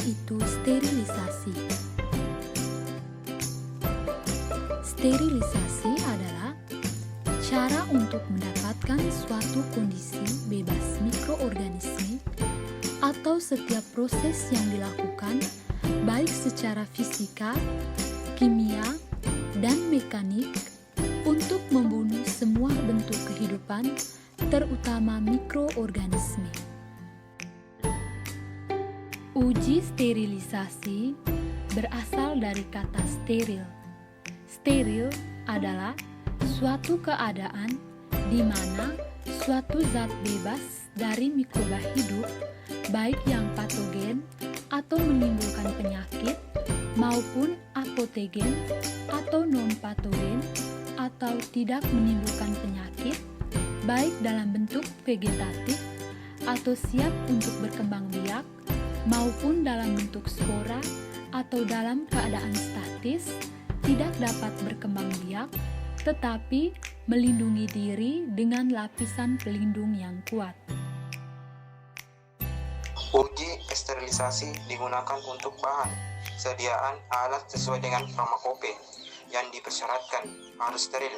yaitu sterilisasi. Sterilisasi adalah cara untuk mendapatkan suatu kondisi bebas mikroorganisme atau setiap proses yang dilakukan baik secara fisika, kimia, dan mekanik untuk membunuh semua bentuk kehidupan, terutama mikroorganisme. Uji sterilisasi berasal dari kata steril. Steril adalah suatu keadaan di mana suatu zat bebas dari mikroba hidup, baik yang patogen atau menimbulkan penyakit, maupun apotogen atau non-patogen atau tidak menimbulkan penyakit, baik dalam bentuk vegetatif atau siap untuk berkembang biak, maupun dalam bentuk spora atau dalam keadaan statis, tidak dapat berkembang biak, tetapi melindungi diri dengan lapisan pelindung yang kuat. Uji sterilisasi digunakan untuk bahan sediaan alat sesuai dengan farmakope yang dipersyaratkan harus steril.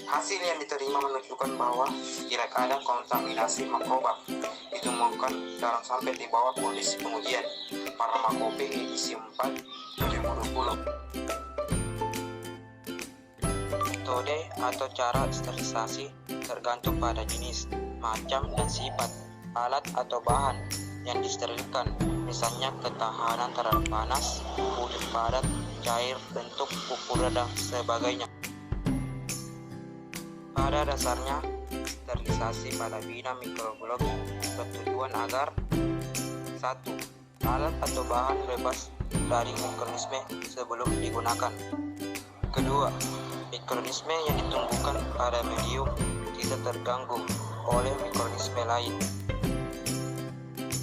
Hasil yang diterima menunjukkan bahwa tidak ada kontaminasi mikroba ditemukan dalam sampai di bawah kondisi pengujian farmakope edisi 4 2020. Metode atau cara sterilisasi tergantung pada jenis, macam, dan sifat alat atau bahan yang disterilkan, misalnya ketahanan terhadap panas, kulit padat, cair, bentuk, ukuran, dan sebagainya. Pada dasarnya, sterilisasi pada bidang mikrobiologi bertujuan agar 1. Alat atau bahan bebas dari mikroorganisme sebelum digunakan. 2. Mikroorganisme yang ditumbuhkan pada medium tidak terganggu oleh mikroorganisme lain.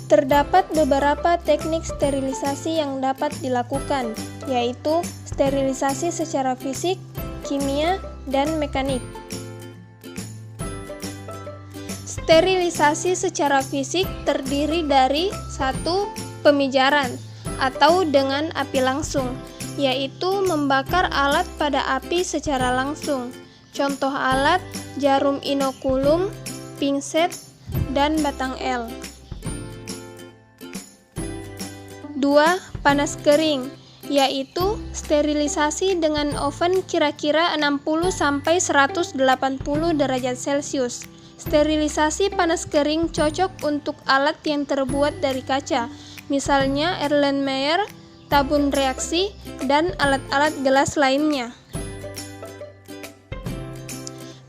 Terdapat beberapa teknik sterilisasi yang dapat dilakukan, yaitu sterilisasi secara fisik, kimia, dan mekanik. Sterilisasi secara fisik terdiri dari 1. Pemijaran atau dengan api langsung, yaitu membakar alat pada api secara langsung. Contoh alat jarum inokulum, pinset, dan batang L. 2. Panas kering, yaitu sterilisasi dengan oven kira-kira 60-180 derajat Celcius. Sterilisasi panas kering cocok untuk alat yang terbuat dari kaca, misalnya Erlenmeyer, tabung reaksi, dan alat-alat gelas lainnya.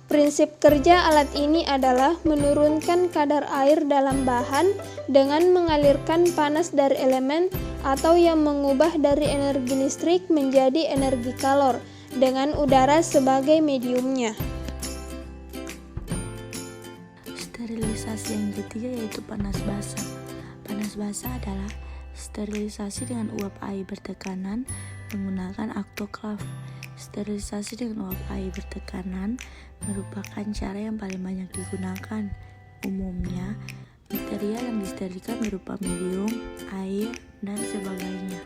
Prinsip kerja alat ini adalah menurunkan kadar air dalam bahan dengan mengalirkan panas dari elemen atau yang mengubah dari energi listrik menjadi energi kalor dengan udara sebagai mediumnya. Sterilisasi yang ketiga yaitu panas basah. Panas basah adalah sterilisasi dengan uap air bertekanan menggunakan autoklaf. Sterilisasi dengan uap air bertekanan merupakan cara yang paling banyak digunakan. Umumnya, material yang disterilkan berupa medium, air, dan sebagainya.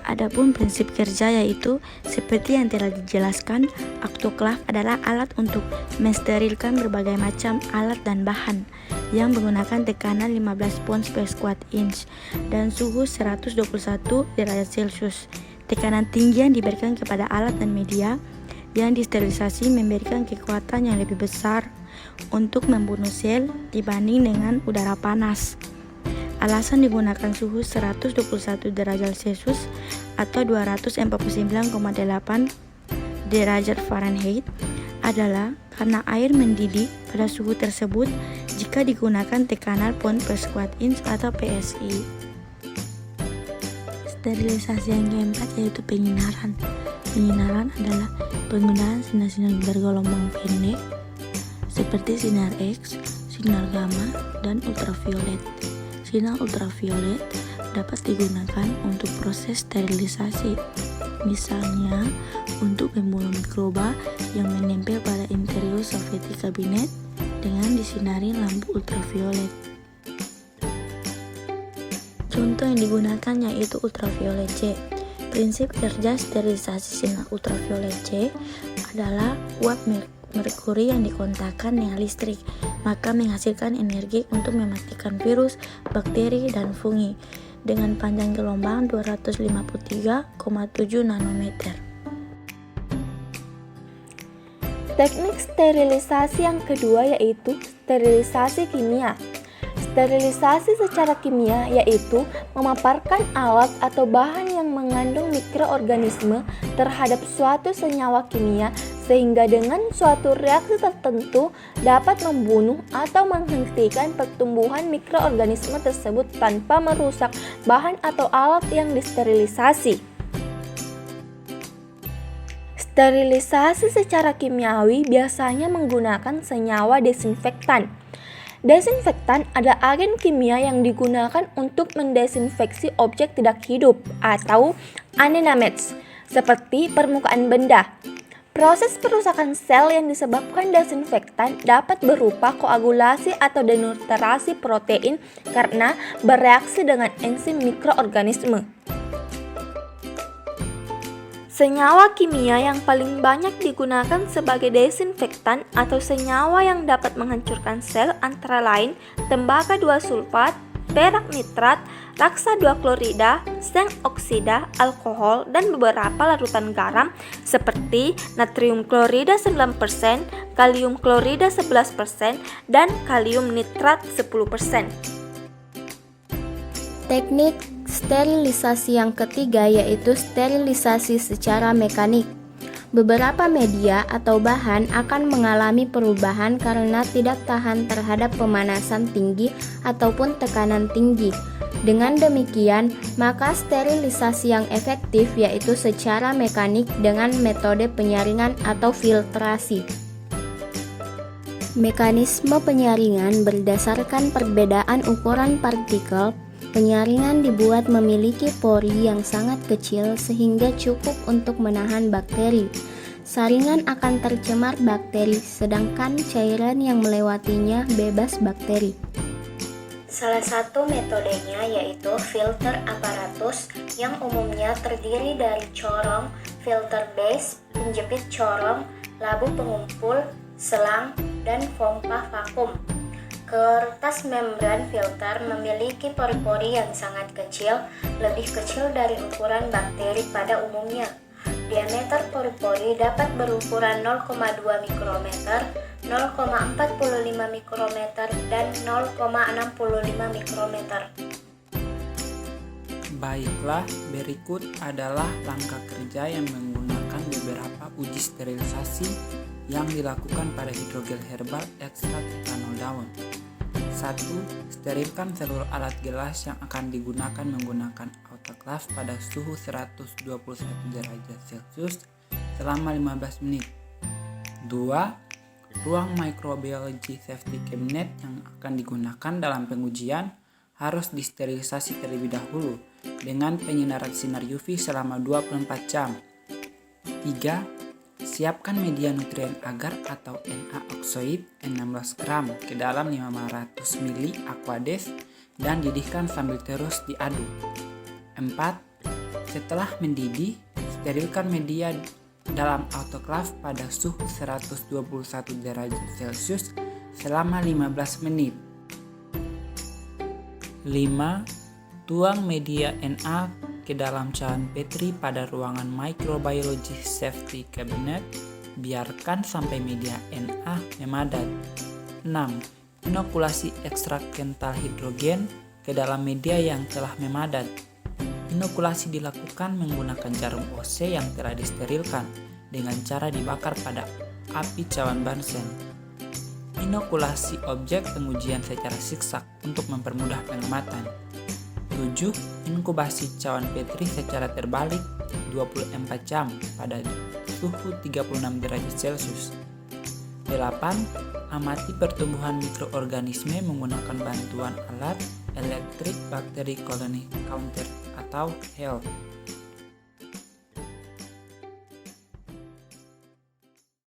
Adapun prinsip kerja yaitu seperti yang telah dijelaskan, autoklaf adalah alat untuk mensterilkan berbagai macam alat dan bahan yang menggunakan tekanan 15 pounds per square inch dan suhu 121 derajat Celcius. Tekanan tinggi yang diberikan kepada alat dan media yang disterilisasi memberikan kekuatan yang lebih besar untuk membunuh sel dibanding dengan udara panas. Alasan digunakan suhu 121 derajat Celcius atau 249,8 derajat Fahrenheit adalah karena air mendidih pada suhu tersebut jika digunakan tekanan pound per square inch atau PSI. Sterilisasi yang keempat yaitu penyinaran. Penyinaran adalah penggunaan sinar-sinar bergelombang pendek seperti sinar X, sinar gamma, dan ultraviolet. Sinar ultraviolet dapat digunakan untuk proses sterilisasi, misalnya untuk membunuh mikroba yang menempel pada interior salvetti kabinet dengan disinari lampu ultraviolet. Contoh yang digunakan yaitu ultraviolet C. Prinsip kerja sterilisasi sinar ultraviolet C adalah uap merkuri yang dikontakkan dengan listrik, maka menghasilkan energi untuk mematikan virus, bakteri, dan fungi dengan panjang gelombang 253,7 nanometer. Teknik sterilisasi yang kedua yaitu sterilisasi kimia. Sterilisasi secara kimia yaitu memaparkan alat atau bahan yang mengandung mikroorganisme terhadap suatu senyawa kimia sehingga dengan suatu reaksi tertentu dapat membunuh atau menghentikan pertumbuhan mikroorganisme tersebut tanpa merusak bahan atau alat yang disterilisasi. Sterilisasi secara kimiawi biasanya menggunakan senyawa desinfektan. Desinfektan adalah agen kimia yang digunakan untuk mendesinfeksi objek tidak hidup atau inanimate seperti permukaan benda. Proses perusakan sel yang disebabkan desinfektan dapat berupa koagulasi atau denaturasi protein karena bereaksi dengan enzim mikroorganisme. Senyawa kimia yang paling banyak digunakan sebagai desinfektan atau senyawa yang dapat menghancurkan sel antara lain tembaga 2-sulfat, perak nitrat, raksa 2-klorida, seng oksida, alkohol, dan beberapa larutan garam seperti natrium klorida 9%, kalium klorida 11%, dan kalium nitrat 10%. Teknik sterilisasi yang ketiga yaitu sterilisasi secara mekanik. Beberapa media atau bahan akan mengalami perubahan karena tidak tahan terhadap pemanasan tinggi ataupun tekanan tinggi. Dengan demikian, maka sterilisasi yang efektif yaitu secara mekanik dengan metode penyaringan atau filtrasi. Mekanisme penyaringan berdasarkan perbedaan ukuran partikel. Penyaringan dibuat memiliki pori yang sangat kecil sehingga cukup untuk menahan bakteri. Saringan akan tercemar bakteri, sedangkan cairan yang melewatinya bebas bakteri. Salah satu metodenya yaitu filter aparatus yang umumnya terdiri dari corong, filter base, penjepit corong, labu pengumpul, selang, dan pompa vakum. Kertas membran filter memiliki pori-pori yang sangat kecil, lebih kecil dari ukuran bakteri pada umumnya. Diameter pori-pori dapat berukuran 0,2 mikrometer, 0,45 mikrometer, dan 0,65 mikrometer. Baiklah, berikut adalah langkah kerja yang menggunakan beberapa uji sterilisasi yang dilakukan pada hidrogel herbal ekstrak etanol daun. 1. Sterilkan seluruh alat gelas yang akan digunakan menggunakan autoclave pada suhu 121 derajat Celcius selama 15 menit. 2. Ruang microbiology safety cabinet yang akan digunakan dalam pengujian harus disterilisasi terlebih dahulu dengan penyinaran sinar UV selama 24 jam. 3. Siapkan media nutrien agar atau Na oksoid 16 gram ke dalam 500 ml Aquades dan didihkan sambil terus diaduk. 4. Setelah mendidih, sterilkan media dalam autoclave pada suhu 121 derajat Celcius selama 15 menit. 5. Tuang media Na ke dalam cairan Petri pada ruangan microbiology safety cabinet. Biarkan sampai media Na memadat. 6. Inokulasi ekstrak kental hidrogen ke dalam media yang telah memadat. Inokulasi dilakukan menggunakan jarum OC yang telah disterilkan dengan cara dibakar pada api cawan Bunsen. Inokulasi objek pengujian secara siksak untuk mempermudah pengamatan. 7. Inkubasi cawan Petri secara terbalik 24 jam pada suhu 36 derajat Celcius. 8. Amati pertumbuhan mikroorganisme menggunakan bantuan alat Electric Bactery Colony Counter atau HELC.